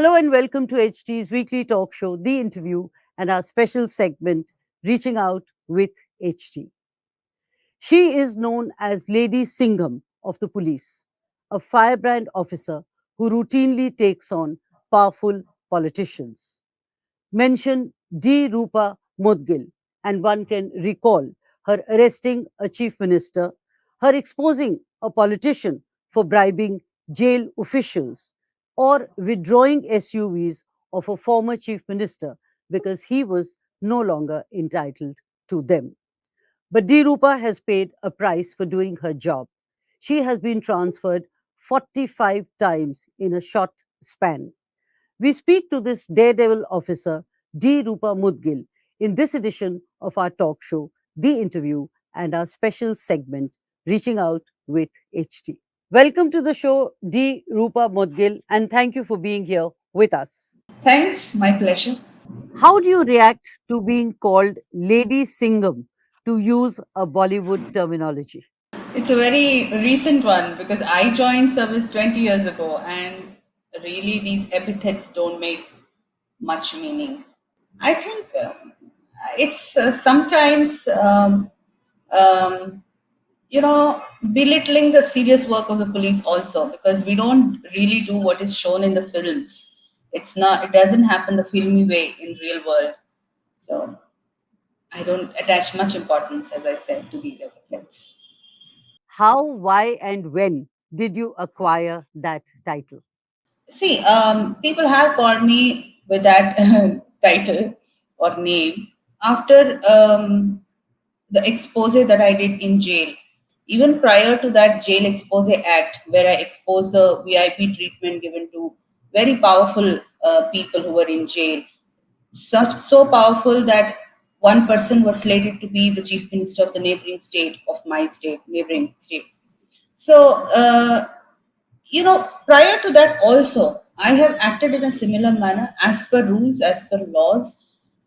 Hello and welcome to HT's weekly talk show, The Interview, and our special segment, Reaching Out with HT. She is known as Lady Singham of the police, a firebrand officer who routinely takes on powerful politicians. Mention D Rupa Moudgil, and one can recall her arresting a chief minister, her exposing a politician for bribing jail officials, or withdrawing SUVs of a former chief minister because he was no longer entitled to them. But D Rupa has paid a price for doing her job. She has been transferred 45 times in a short span. We speak to this daredevil officer, D Rupa Moudgil, in this edition of our talk show, The Interview, and our special segment, Reaching Out with HT. Welcome to the show, D Rupa Moudgil, and thank you for being here with us. Thanks, my pleasure. How do you react to being called Lady Singham, to use a Bollywood terminology? It's a very recent one because I joined service 20 years ago, and really these epithets don't make much meaning. I think it's sometimes, um, belittling the serious work of the police also because we don't really do what is shown in the films. It doesn't happen the filmy way in real world. So I don't attach much importance, as I said, to these epithets. How, why, and when did you acquire that title? See, people have called me with that title or name after the expose that I did in jail. Even prior to that jail expose act, where I exposed the VIP treatment given to very powerful people who were in jail, such so powerful that one person was slated to be the chief minister of the neighboring state of my state, neighboring state. So prior to that also, I have acted in a similar manner as per rules, as per laws,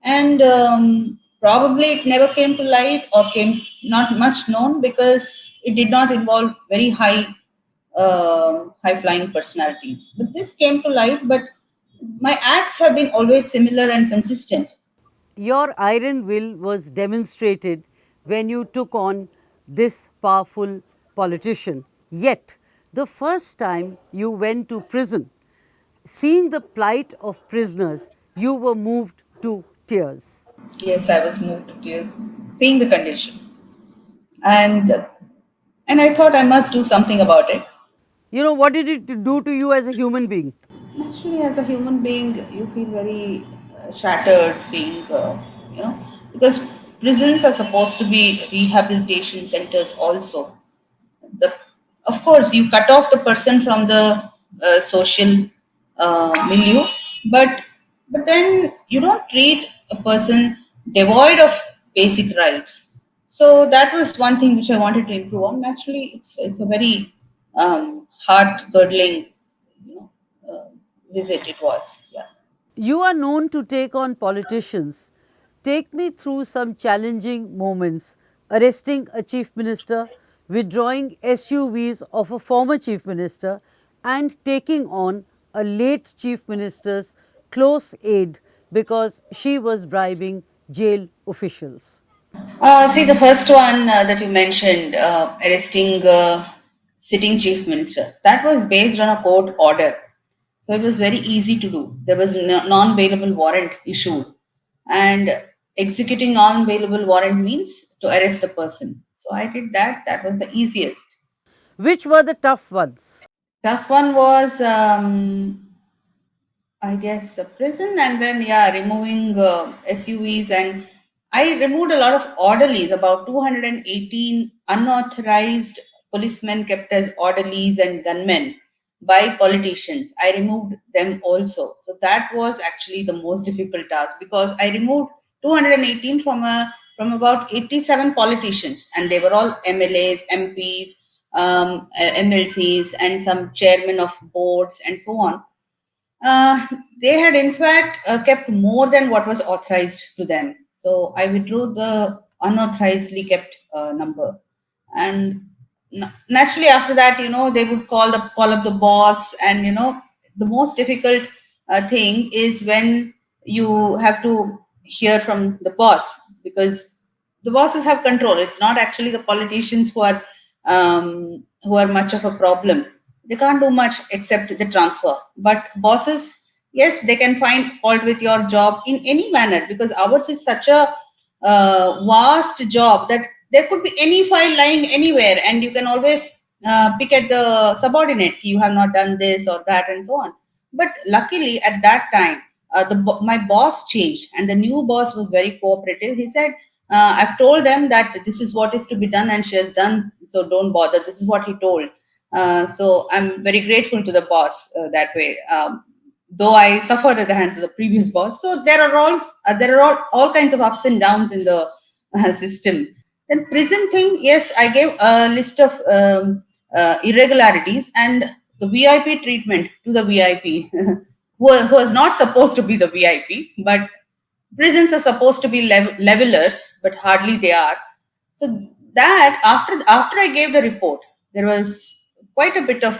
and probably it never came to light or came not much known because it did not involve very high flying personalities. But this came to light, but my acts have been always similar and consistent. Your iron will was demonstrated when you took on this powerful politician. Yet, the first time you went to prison, seeing the plight of prisoners, you were moved to tears. Yes, I was moved to tears seeing the condition, and and I thought I must do something about it. You know, what did it do to you as a human being? Naturally, as a human being, you feel very shattered seeing, because prisons are supposed to be rehabilitation centers also. The, of course, you cut off the person from the social milieu, but then you don't treat a person devoid of basic rights. So that was one thing which I wanted to improve on. Naturally, it's a very heart girdling, you know, uh, visit it was. Yeah. You are known to take on politicians. Take me through some challenging moments, arresting a chief minister, withdrawing SUVs of a former chief minister, and taking on a late chief minister's close aide because she was bribing jail officials. See, the first one that you mentioned, arresting sitting chief minister, that was based on a court order. So it was very easy to do. There was non bailable warrant issued. And executing non bailable warrant means to arrest the person. So I did that. That was the easiest. Which were the tough ones? Tough one was, I guess, prison, and then yeah, removing SUVs, and I removed a lot of orderlies. About 218 unauthorized policemen kept as orderlies and gunmen by politicians. I removed them also. So that was actually the most difficult task because I removed 218 from about 87 politicians, and they were all MLAs, MPs, MLCs, and some chairmen of boards, and so on. uh, they had, in fact, kept more than what was authorized to them. So I withdrew the unauthorizedly kept number, and naturally after that, they would call up the boss, and the most difficult thing is when you have to hear from the boss, because the bosses have control. It's not actually the politicians who are much of a problem. They can't do much except the transfer. But bosses, yes, they can find fault with your job in any manner, because ours is such a vast job that there could be any file lying anywhere, and you can always pick at the subordinate. You have not done this or that, and so on. But luckily, at that time, my boss changed, and the new boss was very cooperative. He said, "I've told them that this is what is to be done, and she has done. So don't bother." This is what he told. So I'm very grateful to the boss that way. Though I suffered at the hands of the previous boss. So there are all kinds of ups and downs in the system. Then prison thing, yes, I gave a list of irregularities and the VIP treatment to the VIP, who was not supposed to be the VIP, but prisons are supposed to be levelers, but hardly they are. So that after I gave the report, there was quite a bit of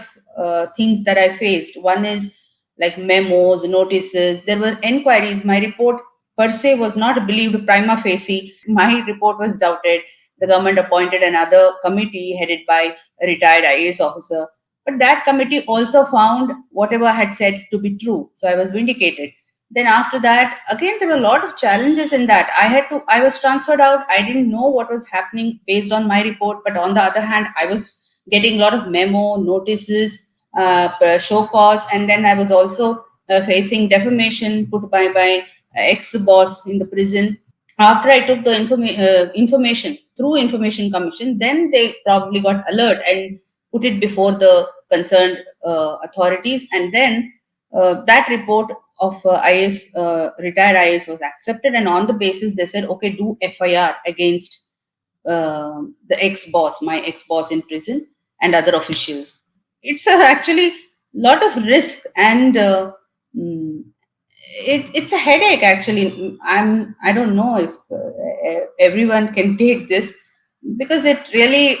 things that I faced. One is like memos, notices. There were enquiries. My report per se was not believed prima facie. My report was doubted. The government appointed another committee headed by a retired IAS officer. But that committee also found whatever I had said to be true. So I was vindicated. Then after that, again, there were a lot of challenges in that. I was transferred out. I didn't know what was happening based on my report. But on the other hand, I was getting a lot of memo, notices, show cause. And then I was also facing defamation put by ex-boss in the prison. After I took the information through Information Commission, then they probably got alert and put it before the concerned authorities. And then that report of retired IAS was accepted, and on the basis they said, okay, do FIR against the ex-boss, my ex-boss in prison, and other officials. It's actually lot of risk, and mm, it's a headache actually. I don't know if everyone can take this, because it really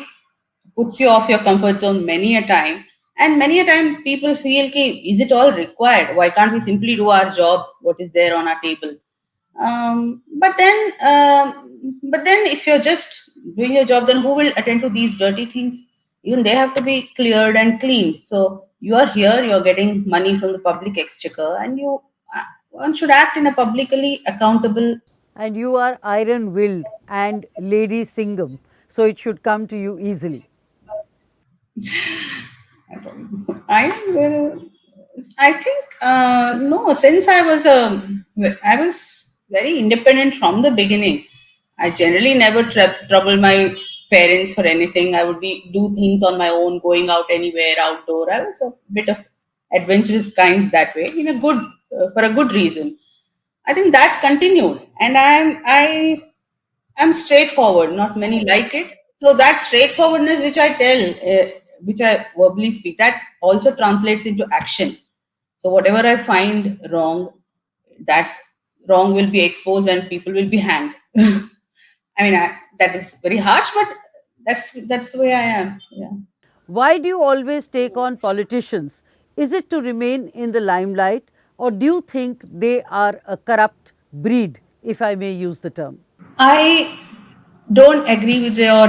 puts you off your comfort zone many a time. And many a time people feel, ki, is it all required? Why can't we simply do our job, what is there on our table? But then if you're just doing your job, then who will attend to these dirty things? Even they have to be cleared and cleaned. So you are here, you're getting money from the public exchequer, and one should act in a publicly accountable. And you are iron willed and Lady Singham, so it should come to you easily. I will. I think no. Since I was very independent from the beginning. I generally never trouble my parents for anything. I would do things on my own, going out anywhere, outdoor. I was a bit of adventurous kinds that way, in a good for a good reason. I think that continued, and I'm straightforward. Not many like it. So that straightforwardness, which I verbally speak, that also translates into action. So whatever I find wrong, that wrong will be exposed and people will be hanged. I mean, that is very harsh, but that's the way I am. Yeah. Why do you always take on politicians? Is it to remain in the limelight, or do you think they are a corrupt breed, if I may use the term? I don't agree with your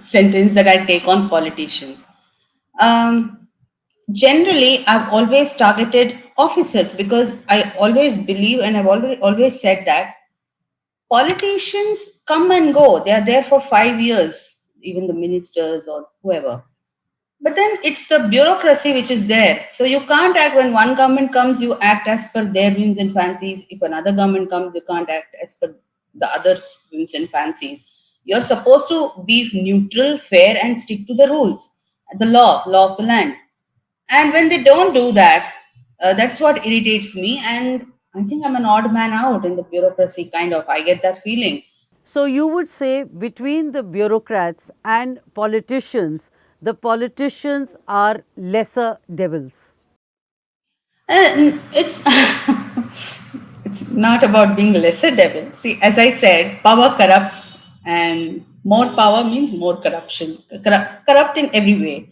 sentence that I take on politicians. Um, Generally, I've always targeted officers, because I always believe, and I've always said that politicians come and go. They are there for 5 years, even the ministers or whoever. But then it's the bureaucracy which is there. So you can't act when one government comes, you act as per their whims and fancies. If another government comes, you can't act as per the other's whims and fancies. You're supposed to be neutral, fair, and stick to the rules, the law of the land. And when they don't do that, that's what irritates me. And I think I'm an odd man out in the bureaucracy, kind of. I get that feeling. So, you would say between the bureaucrats and politicians, the politicians are lesser devils. It's it's not about being lesser devil. See, as I said, power corrupts, and more power means more corruption. Corrupt in every way.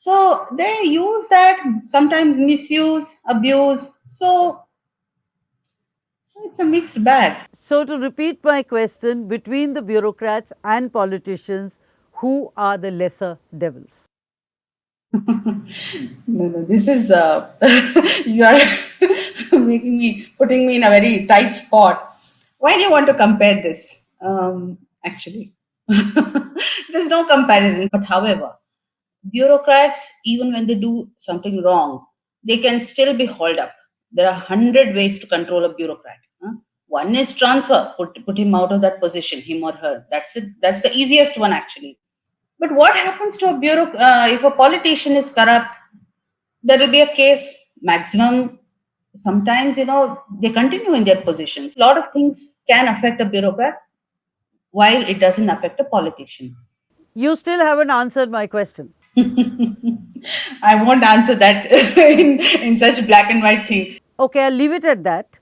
So they use that, sometimes misuse, abuse. So it's a mixed bag. So, to repeat my question, between the bureaucrats and politicians, who are the lesser devils? No, no, this is you are putting me in a very tight spot. Why do you want to compare this? Actually, there's no comparison. But however, bureaucrats, even when they do something wrong, they can still be hauled up. There are 100 ways to control a bureaucrat. One is transfer, put him out of that position, him or her. That's it. That's the easiest one actually. But what happens to a if a politician is corrupt? There will be a case maximum. Sometimes, they continue in their positions. A lot of things can affect a bureaucrat while it doesn't affect a politician. You still haven't answered my question. I won't answer that in such black and white thing. Okay, I'll leave it at that.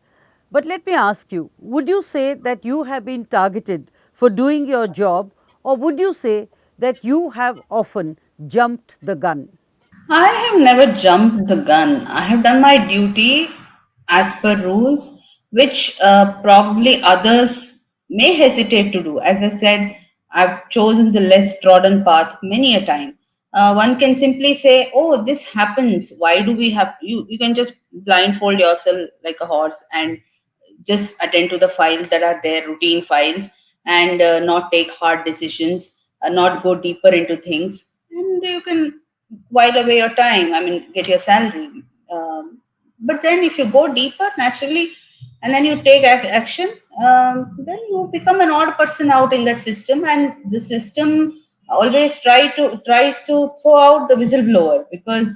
But let me ask you, would you say that you have been targeted for doing your job, or would you say that you have often jumped the gun? I have never jumped the gun. I have done my duty as per rules, which probably others may hesitate to do. As I said, I've chosen the less trodden path many a time. One can simply say, "Oh, this happens. Why do we have?" You can just blindfold yourself like a horse and just attend to the files that are there, routine files, and not take hard decisions, not go deeper into things, and you can while away your time. I mean, get your salary. But then, if you go deeper naturally, and then you take action, then you become an odd person out in that system, and the system always tries to throw out the whistleblower because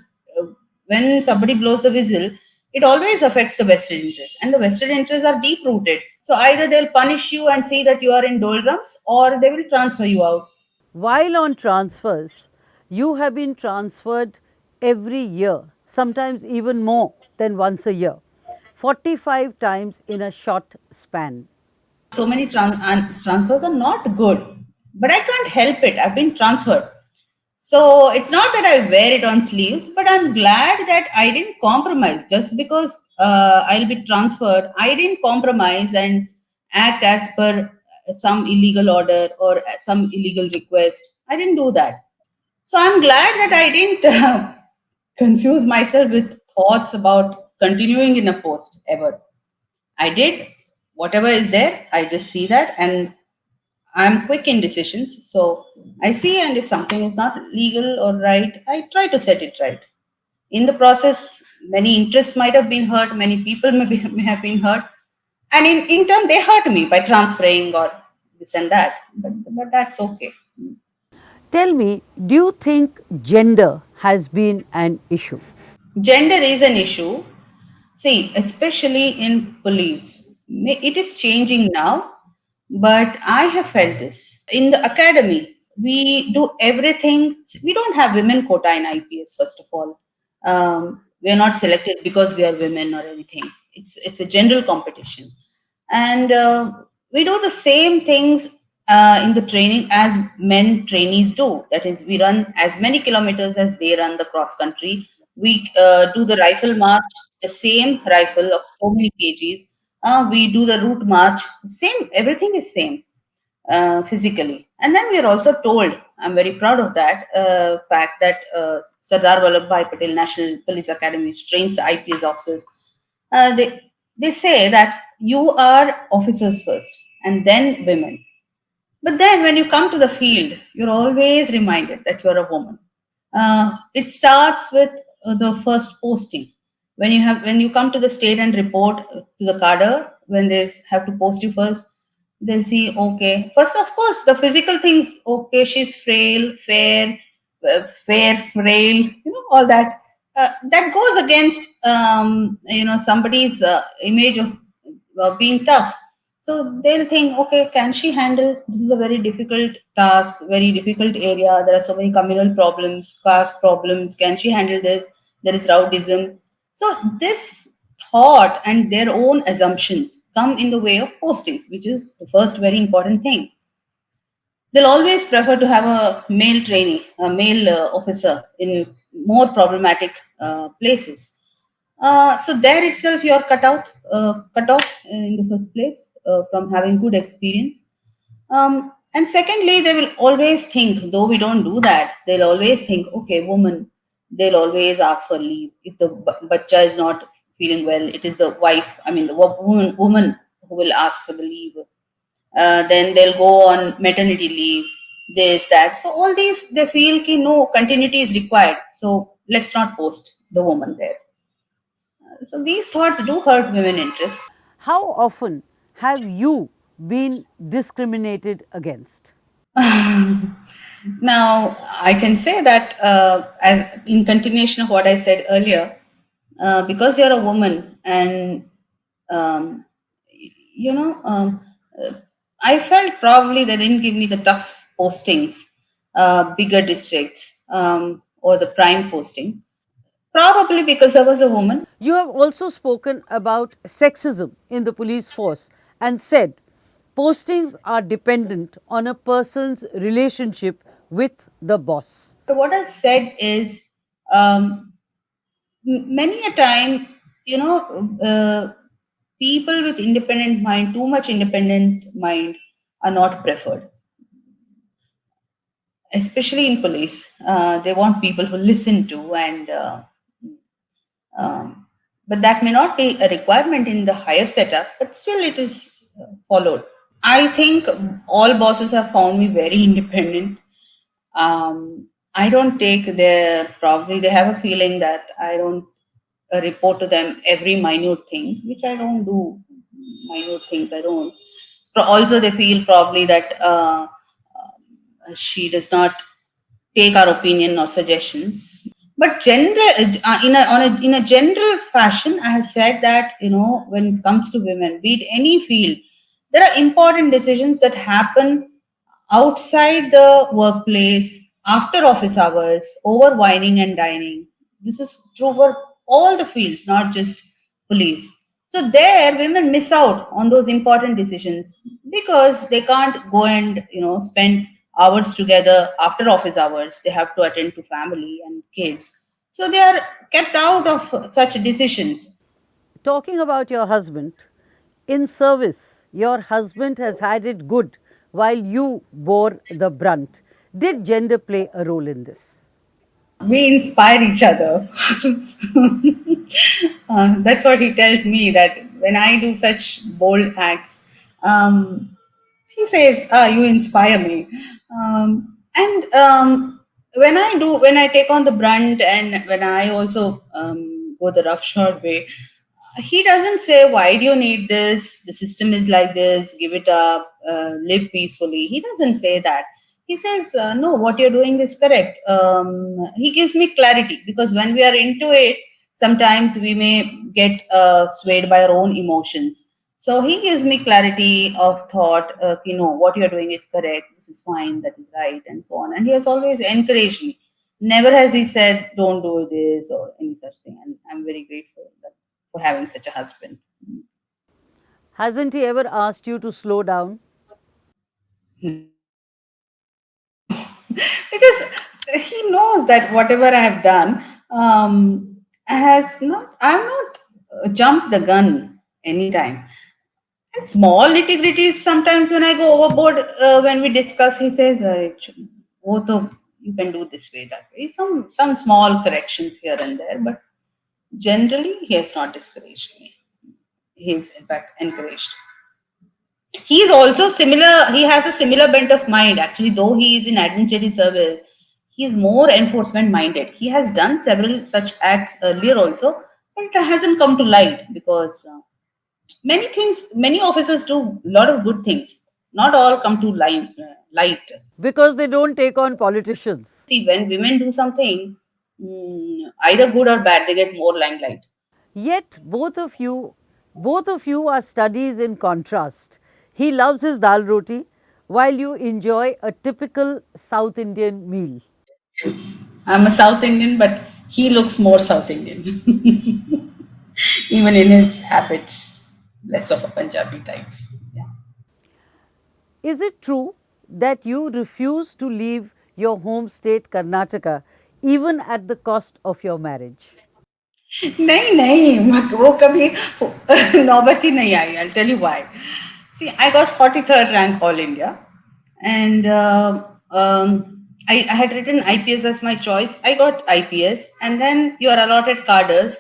when somebody blows the whistle, it always affects the vested interests, and the vested interests are deep rooted. So either they'll punish you and see that you are in doldrums, or they will transfer you out. While on transfers, you have been transferred every year, sometimes even more than once a year, 45 times in a short span. So many transfers are not good, but I can't help it. I've been transferred. So it's not that I wear it on sleeves, but I'm glad that I didn't compromise just because I'll be transferred. I didn't compromise and act as per some illegal order or some illegal request. I didn't do that. So I'm glad that I didn't confuse myself with thoughts about continuing in a post ever. I did whatever is there. I just see that, and I'm quick in decisions. So I see, and if something is not legal or right, I try to set it right. In the process, many interests might have been hurt, many people may have been hurt, and in turn, they hurt me by transferring or this and that. But that's okay. Tell me, do you think gender has been an issue? Gender is an issue. See, especially in police, it is changing now, but I have felt this. In the academy, we do everything. We don't have women quota in IPS, first of all. We are not selected because we are women or anything. It's a general competition. And we do the same things in the training as men trainees do. That is, we run as many kilometers as they run the cross country. We do the rifle march, the same rifle of so many kgs. We do the route march, same, everything is same physically. And then we are also told, I'm very proud of that fact, that Sardar Vallabhbhai Patel National Police Academy, which trains the IPS officers, they say that you are officers first and then women. But then when you come to the field, you're always reminded that you're a woman. It starts with the first posting. When you come to the state and report to the cadre, when they have to post you first, they'll see, okay, first of course the physical things, okay, she's frail, fair, frail, all that. That goes against somebody's image of being tough. So they'll think, okay, can she handle? This is a very difficult task, very difficult area. There are so many communal problems, caste problems. Can she handle this? There is rowdyism. So this thought and their own assumptions come in the way of postings, which is the first very important thing. They'll always prefer to have a male trainee, a male officer in more problematic places. So there itself you are cut off in the first place from having good experience. And secondly, they will always think, though we don't do that, they'll always think, okay, woman, they'll always ask for leave. If the bachcha is not feeling well, it is the wife, I mean, the woman who will ask for the leave. Then they'll go on maternity leave, this, that. So all these, they feel ki no, continuity is required. So let's not post the woman there. So these thoughts do hurt women interest. How often have you been discriminated against? Now, I can say that as in continuation of what I said earlier, because you're a woman and um, uh, I felt probably they didn't give me the tough postings, bigger districts, or the prime postings. Probably because I was a woman. You have also spoken about sexism in the police force and said postings are dependent on a person's relationship with the boss. But what I said is, um, many a time, people with independent mind, too much independent mind, are not preferred, especially in police. They want people who listen to, and um, but that may not be a requirement in the higher setup, but still it is followed. I think all bosses have found me very independent. I don't take their, probably they have a feeling that I don't report to them every minute thing, which I don't do. Minute things I don't. Also, they feel probably that she does not take our opinion or suggestions. But in a general fashion, I have said that when it comes to women, be it any field, there are important decisions that happen outside the workplace, after office hours, over whining and dining. This is true for all the fields, not just police. So there, women miss out on those important decisions because they can't go and spend hours together after office hours. They have to attend to family and kids, so they are kept out of such decisions. Talking about your husband, in service, your husband has had it good while you bore the brunt. Did gender play a role in this? We inspire each other. That's what he tells me, that when I do such bold acts, um, he says, "You inspire me." And when I take on the brunt, and when I also go the rough short way, he doesn't say, "Why do you need this? The system is like this. Give it up. Live peacefully." He doesn't say that. He says, "No, what you're doing is correct." He gives me clarity, because when we are into it, sometimes we may get swayed by our own emotions. So he gives me clarity of thought. What you're doing is correct. This is fine. That is right, and so on. And he has always encouraged me. Never has he said, "Don't do this," or any such thing. And I'm very grateful for having such a husband. Hasn't he ever asked you to slow down? Because he knows that whatever I have done has not, I'm not jumped the gun anytime. And small nitty gritties, sometimes when I go overboard, when we discuss, he says, "Oh, to, you can do this way, that way." Some small corrections here and there, but generally, he has not discouraged me. He is, in fact, encouraged. He is also similar, he has a similar bent of mind. Actually, though he is in administrative service, he is more enforcement minded. He has done several such acts earlier also, but it hasn't come to light because many officers do a lot of good things. Not all come to light. Because they don't take on politicians. See, when women do something, either good or bad, they get more limelight. Yet both of you are studies in contrast. He loves his dal roti while you enjoy a typical South Indian meal. I'm a South Indian, but he looks more South Indian, even in his habits, less of a Punjabi types. Yeah. Is it true that you refuse to leave your home state Karnataka even at the cost of your marriage? नहीं नहीं वो कभी नौबत ही नहीं आई. I'll tell you why. See, I got 43rd rank All India, and I had written IPS as my choice. I got IPS, and then you are allotted cadres,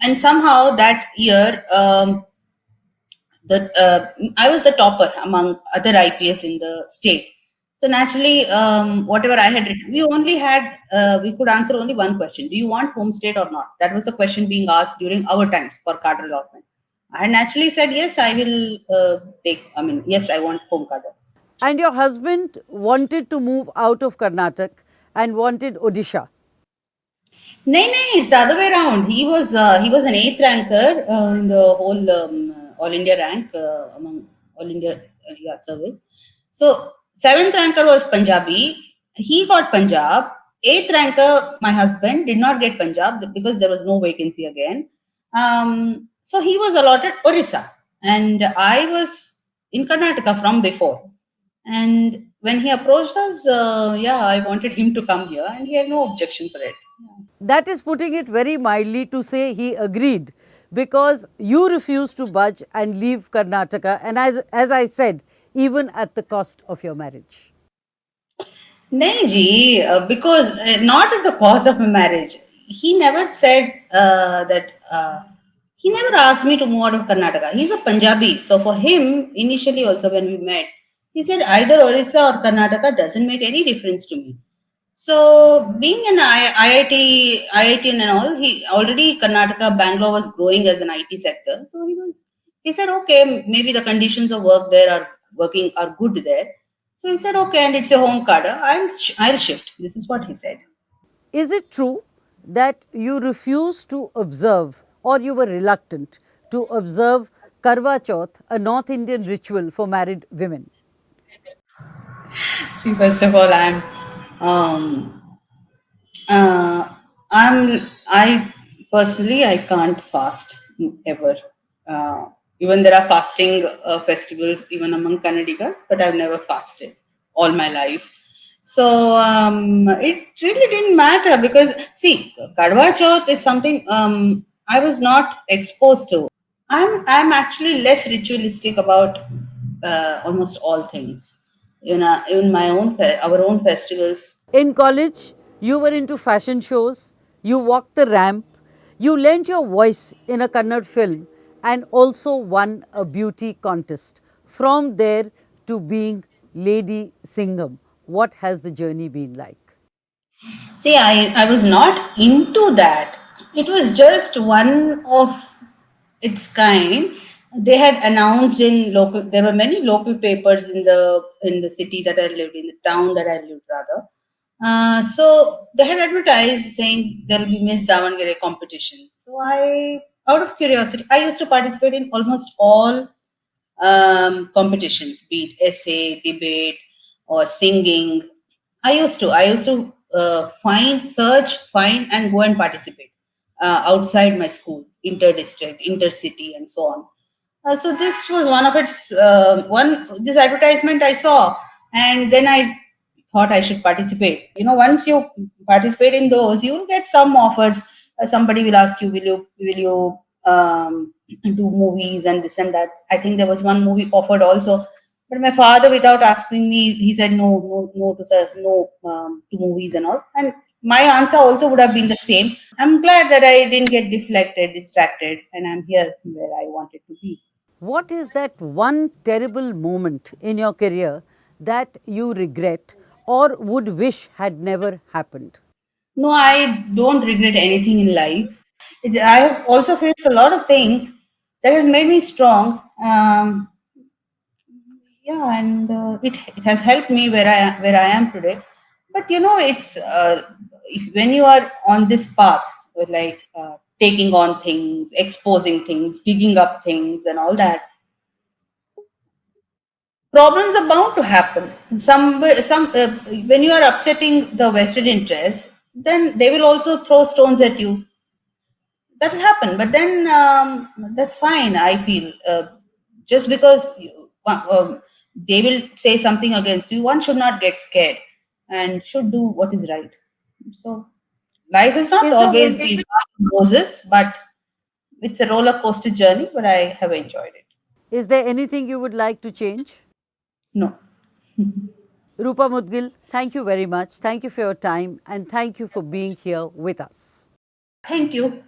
and somehow that year I was the topper among other IPS in the state. So naturally, whatever I had written, we could answer only one question: Do you want home state or not? That was the question being asked during our times for cadre allotment. I naturally said yes. I will take. I mean, yes, I want home cadre. And your husband wanted to move out of Karnataka and wanted Odisha. No, no, it's the other way around. He was an eighth ranker in the whole All India rank among All India service. So seventh ranker was Punjabi. He got Punjab. Eighth ranker, my husband, did not get Punjab because there was no vacancy again. So he was allotted Orissa, and I was in Karnataka from before. And when he approached us, I wanted him to come here, and he had no objection for it. That is putting it very mildly to say he agreed, because you refused to budge and leave Karnataka, and as I said, even at the cost of your marriage. नहीं जी, because not at the cost of my marriage. He never said that. He never asked me to move out of Karnataka. He's a Punjabi, so for him, initially also when we met, he said either Orissa or Karnataka doesn't make any difference to me. So being an IIT and all, he already Karnataka, Bangalore was growing as an IT sector. So he said, okay, maybe the conditions of work there are good there. So he said, okay, and it's a home card. I'll shift. This is what he said. Is it true that you refused to observe, or you were reluctant to observe Karwa Chauth, a North Indian ritual for married women? See, first of all, um, Uh, I personally I can't fast ever. Even there are fasting festivals even among Kannadigas, but I've never fasted all my life. So it really didn't matter because see, Kadwa Chauth is something I was not exposed to. I'm actually less ritualistic about almost all things. You know, even our own festivals. In college, you were into fashion shows, you walked the ramp, you lent your voice in a Kannada film, and also won a beauty contest. From there to being Lady Singham, what has the journey been like? See, I was not into that. It was just one of its kind. They had announced in local. There were many local papers in the city that I lived in, the town that I lived rather. So they had advertised saying there will be Miss Davangere competition. So out of curiosity, I used to participate in almost all competitions, be it essay, debate, or singing. I used to find, and go and participate outside my school, inter-district, intercity, and so on. So this was one of its this advertisement I saw, and then I thought I should participate. Once you participate in those, you will get some offers. Somebody will ask you, will you do movies and this and that. I think there was one movie offered also, but my father, without asking me, he said no, no, no to no to movies and all. And my answer also would have been the same. I'm glad that I didn't get deflected, distracted, and I'm here where I wanted to be. What is that one terrible moment in your career that you regret or would wish had never happened? No, I don't regret anything in life. I have also faced a lot of things that has made me strong. And it has helped me where I am today. But it's when you are on this path, like taking on things, exposing things, digging up things, and all that, problems are bound to happen. Some when you are upsetting the vested interest, then they will also throw stones at you. That will happen, but then that's fine. I feel just because they will say something against you, one should not get scared and should do what is right. So Life has not Is there always any, been roses, but it's a roller coaster journey, but I have enjoyed it. is there anything you would like to change? No. Roopa Moudgil, thank you very much. Thank you for your time and thank you for being here with us. Thank you.